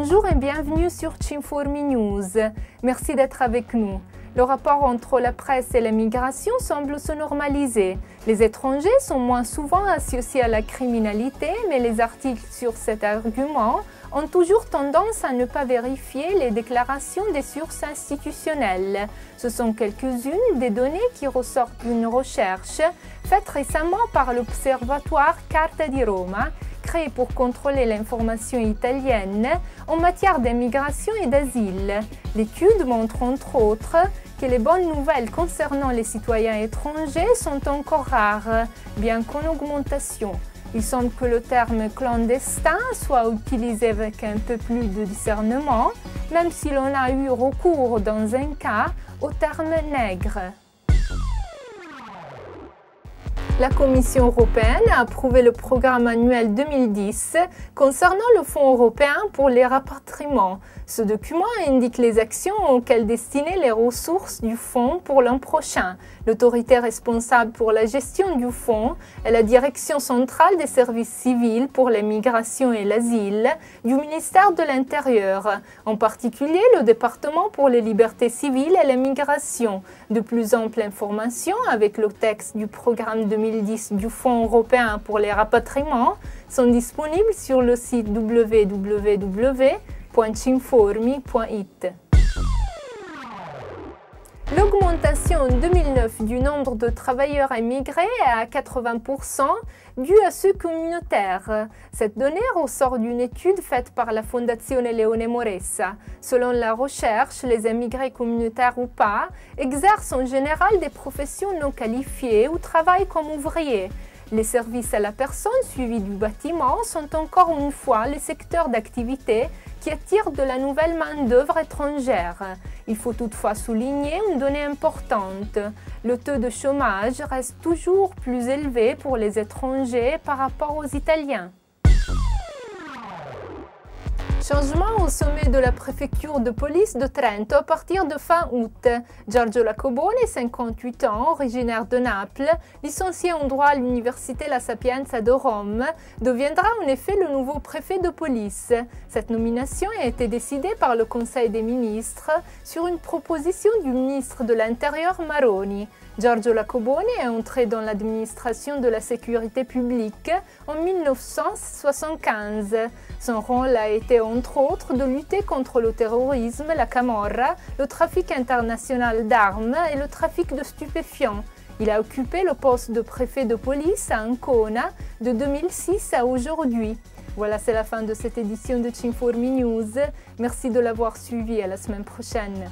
Bonjour et bienvenue sur Cinformi News. Merci d'être avec nous. Le rapport entre la presse et la migration semble se normaliser. Les étrangers sont moins souvent associés à la criminalité, mais les articles sur cet argument ont toujours tendance à ne pas vérifier les déclarations des sources institutionnelles. Ce sont quelques-unes des données qui ressortent d'une recherche faite récemment par l'Observatoire Carta di Roma, créé pour contrôler l'information italienne en matière d'immigration et d'asile. L'étude montre entre autres que les bonnes nouvelles concernant les citoyens étrangers sont encore rares, bien qu'en augmentation. Il semble que le terme clandestin soit utilisé avec un peu plus de discernement, même si l'on a eu recours dans un cas au terme nègre. La Commission européenne a approuvé le programme annuel 2010 concernant le Fonds européen pour les rapatriements. Ce document indique les actions auxquelles destiner les ressources du fonds pour l'an prochain. L'autorité responsable pour la gestion du fonds est la Direction centrale des services civils pour les migrations et l'asile du ministère de l'Intérieur, en particulier le département pour les libertés civiles et les migrations. De plus amples informations avec le texte du programme 2010 du Fonds européen pour les rapatriements sont disponibles sur le site www.cinformi.it. L'augmentation en 2009 du nombre de travailleurs immigrés est à 80% due à ceux communautaires. Cette donnée ressort d'une étude faite par la Fondazione Leone Moressa. Selon la recherche, les immigrés communautaires ou pas exercent en général des professions non qualifiées ou travaillent comme ouvriers. Les services à la personne suivis du bâtiment sont encore une fois les secteurs d'activité qui attirent de la nouvelle main-d'œuvre étrangère. Il faut toutefois souligner une donnée importante. Le taux de chômage reste toujours plus élevé pour les étrangers par rapport aux Italiens. Changement au sommet de la préfecture de police de Trento à partir de fin août. Giorgio Iacobone, 58 ans, originaire de Naples, licencié en droit à l'université La Sapienza de Rome, deviendra en effet le nouveau préfet de police. Cette nomination a été décidée par le Conseil des ministres sur une proposition du ministre de l'Intérieur Maroni. Giorgio Iacobone est entré dans l'administration de la sécurité publique en 1975. Son rôle a été entre autres de lutter contre le terrorisme, la camorra, le trafic international d'armes et le trafic de stupéfiants. Il a occupé le poste de préfet de police à Ancona de 2006 à aujourd'hui. Voilà, c'est la fin de cette édition de Cinformi News. Merci de l'avoir suivi, à la semaine prochaine.